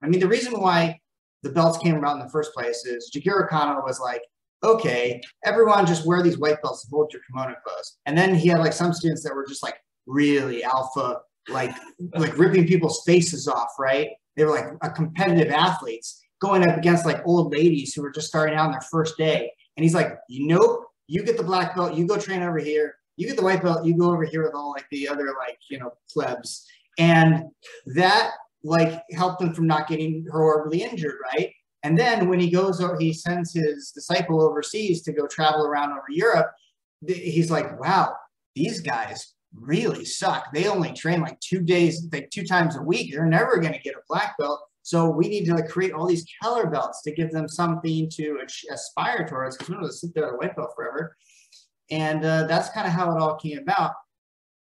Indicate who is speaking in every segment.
Speaker 1: I mean, the reason why the belts came about in the first place is Jigoro Kano was like, okay, everyone just wear these white belts to hold your kimono close. And then he had like some students that were just like really alpha, like ripping people's faces off, right? They were like a competitive athletes going up against like old ladies who were just starting out on their first day. And he's like, nope, you get the black belt, you go train over here. You get the white belt, you go over here with all like the other like, you know, plebs. And that like helped him from not getting horribly injured, right? And then when he goes over, he sends his disciple overseas to go travel around over Europe. He's like, wow, these guys really suck. They only train like 2 days, like 2 times a week. They're never going to get a black belt. So we need to like create all these color belts to give them something to aspire towards, because we don't have to sit there at a white belt forever. And that's kind of how it all came about.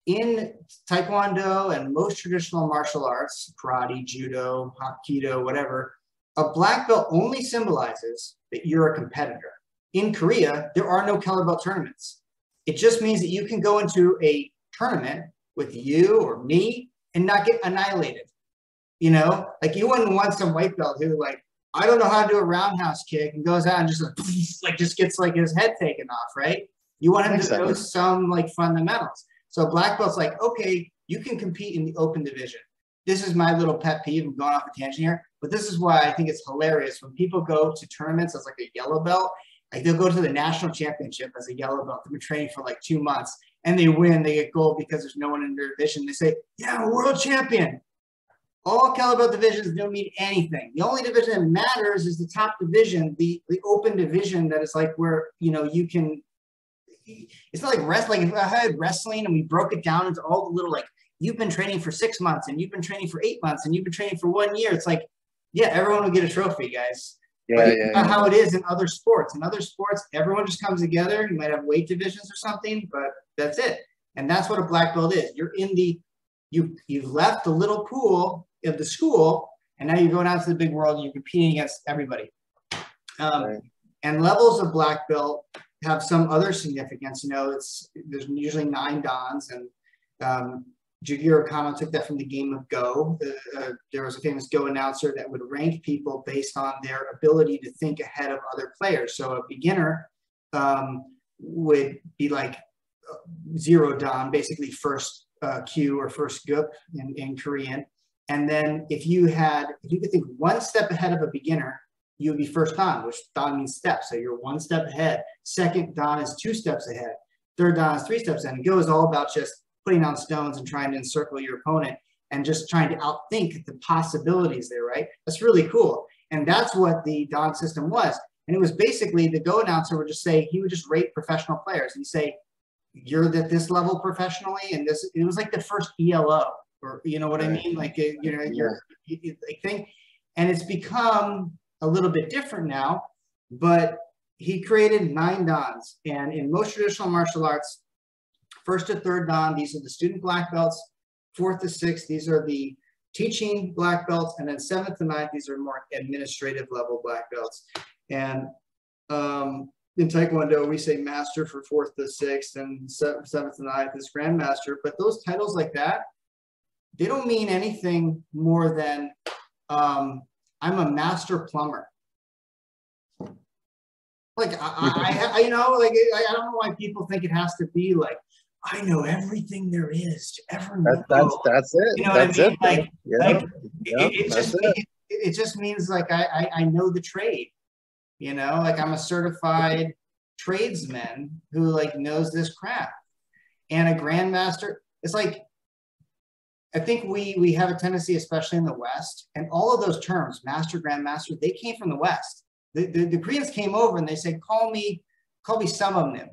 Speaker 1: In Taekwondo and most traditional martial arts, karate, judo, hapkido, whatever, a black belt only symbolizes that you're a competitor. In Korea, there are no color belt tournaments. It just means that you can go into a tournament with you or me and not get annihilated. You know, like you wouldn't want some white belt who like, I don't know how to do a roundhouse kick and goes out and just gets like his head taken off, right? You want him to know some like fundamentals. So black belt's like, okay, you can compete in the open division. This is my little pet peeve. I'm going off a tangent here, but this is why I think it's hilarious when people go to tournaments as like a yellow belt. Like they'll go to the national championship as a yellow belt. They've been training for like 2 months and they win. They get gold because there's no one in their division. They say, yeah, I'm a world champion. All color belt divisions don't mean anything. The only division that matters is the top division, the open division that is like where, you know, you can, it's not like wrestling. If I had wrestling and we broke it down into all the little, like, you've been training for 6 months and you've been training for 8 months and you've been training for 1 year. It's like, yeah, everyone will get a trophy, guys. Not how it is in other sports. In other sports, everyone just comes together. You might have weight divisions or something, but that's it. And that's what a black belt is. You're in the, you've left the little pool of the school, and now you're going out to the big world and you're competing against everybody. And levels of black belt have some other significance. You know, there's usually 9 dans, and Jigoro Kano took that from the game of Go. There was a famous Go announcer that would rank people based on their ability to think ahead of other players. So a beginner would be like 0 dan, basically first Q or first gup in Korean. And then if you could think 1 step ahead of a beginner, you would be first dan, which dan means step. So you're 1 step ahead. Second dan is 2 steps ahead. Third dan is 3 steps ahead. And Go is all about just putting on stones and trying to encircle your opponent and just trying to outthink the possibilities there, right? That's really cool. And that's what the dan system was. And it was basically the Go announcer would just say, he would just rate professional players. He'd say, you're at this level professionally, and this, it was like the first ELO, or you know what I mean? Like, you know, your thing. And it's become a little bit different now, but he created 9 dans. And in most traditional martial arts, 1st to 3rd dan, these are the student black belts. 4th to 6th, these are the teaching black belts. And then 7th to 9th, these are more administrative level black belts. And in Taekwondo, we say master for 4th to 6th, and 7th to 9th is grandmaster. But those titles like that, they don't mean anything more than I'm a master plumber. Like I you know, like I don't know why people think it has to be like, I know everything there is to ever know.
Speaker 2: That's it.
Speaker 1: You know
Speaker 2: that's
Speaker 1: what I mean?
Speaker 2: it.
Speaker 1: Like,
Speaker 2: Yeah.
Speaker 1: It just means like I know the trade. You know, like I'm a certified tradesman who like knows this craft. And a grandmaster, it's like, I think we have a tendency, especially in the West, and all of those terms, master, grandmaster, they came from the West. The Koreans came over and they said, call me samamnim.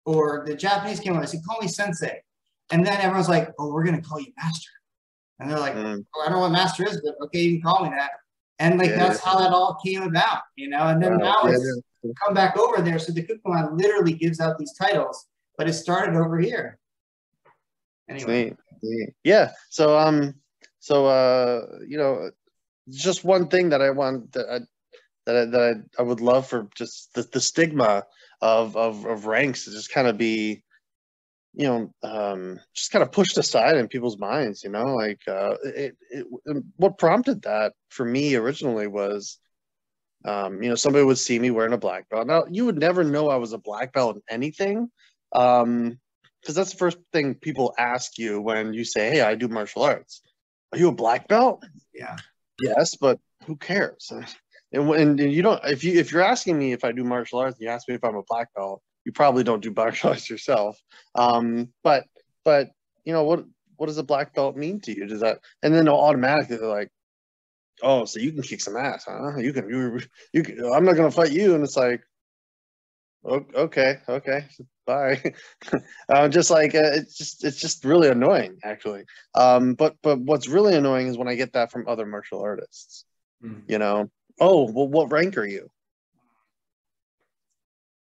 Speaker 1: Or the Japanese came over and they said, call me sensei. And then everyone's like, oh, we're going to call you master. And they're like, oh, I don't know what master is, but okay, you can call me that. And like, that's how that all came about, you know? And then now it's come back over there. So the Kukuman literally gives out these titles, but it started over here. Anyway.
Speaker 2: Sweet. Yeah. So, you know, just one thing that I want that I would love for just the stigma of ranks to just kind of be just kind of pushed aside in people's minds, like what prompted that for me originally was, somebody would see me wearing a black belt. Now, you would never know I was a black belt in anything, because that's the first thing people ask you when you say, hey, I do martial arts. Are you a black belt?
Speaker 1: Yeah.
Speaker 2: Yes, but who cares? And you don't, if you're asking me if I do martial arts, you ask me if I'm a black belt, you probably don't do martial arts yourself. But what does a black belt mean to you? Does that, and then automatically they're like, oh, so you can kick some ass, huh? You can, I'm not gonna fight you. And it's like, okay, bye. Just like it's just really annoying, actually. But what's really annoying is when I get that from other martial artists. Oh, well, what rank are you?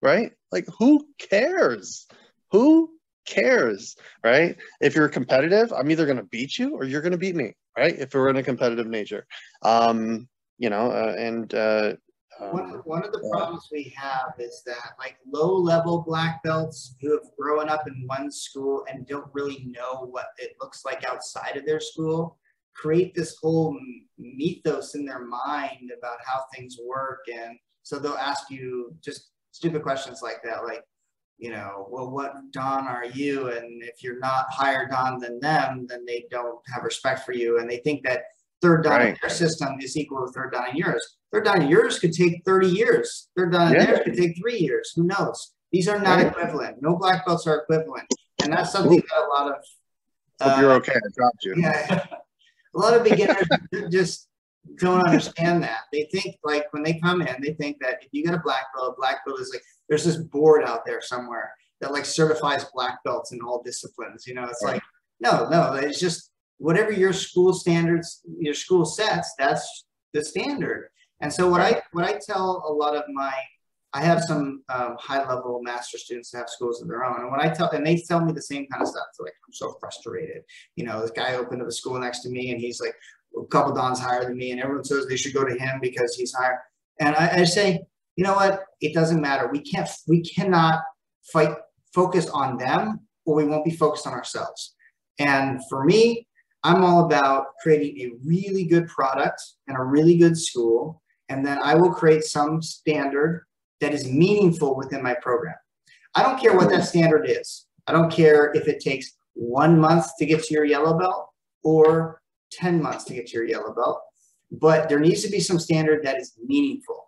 Speaker 2: Right? Like, who cares? Who cares? Right? If you're competitive, I'm either gonna beat you or you're gonna beat me. Right? If we're in a competitive nature, one
Speaker 1: of the problems we have is that like low-level black belts who have grown up in one school and don't really know what it looks like outside of their school create this whole mythos in their mind about how things work. And so they'll ask you just stupid questions like that, like, well, what Dan are you? And if you're not higher Dan than them, then they don't have respect for you. And they think that third Dan in their system is equal to third Dan in yours. Third Dan in yours could take 30 years. Third Dan in theirs could take 3 years. Who knows? These are not equivalent. No black belts are equivalent. And that's something that a lot of...
Speaker 2: Hope you're okay. I dropped you.
Speaker 1: Yeah, a lot of beginners just don't understand that. They think like when they come in, they think that if you get a black belt is like, there's this board out there somewhere that like certifies black belts in all disciplines. It's like, no, it's just whatever your school standards, your school sets, that's the standard. And so what I tell a lot of I have some high-level master students that have schools of their own. And they tell me the same kind of stuff. They're like, I'm so frustrated. This guy opened up a school next to me and he's like a couple Dans higher than me. And everyone says they should go to him because he's higher. And I say, you know what? It doesn't matter. We cannot focus on them or we won't be focused on ourselves. And for me, I'm all about creating a really good product and a really good school. And then I will create some standard that is meaningful within my program. I don't care what that standard is. I don't care if it takes 1 month to get to your yellow belt or 10 months to get to your yellow belt, but there needs to be some standard that is meaningful.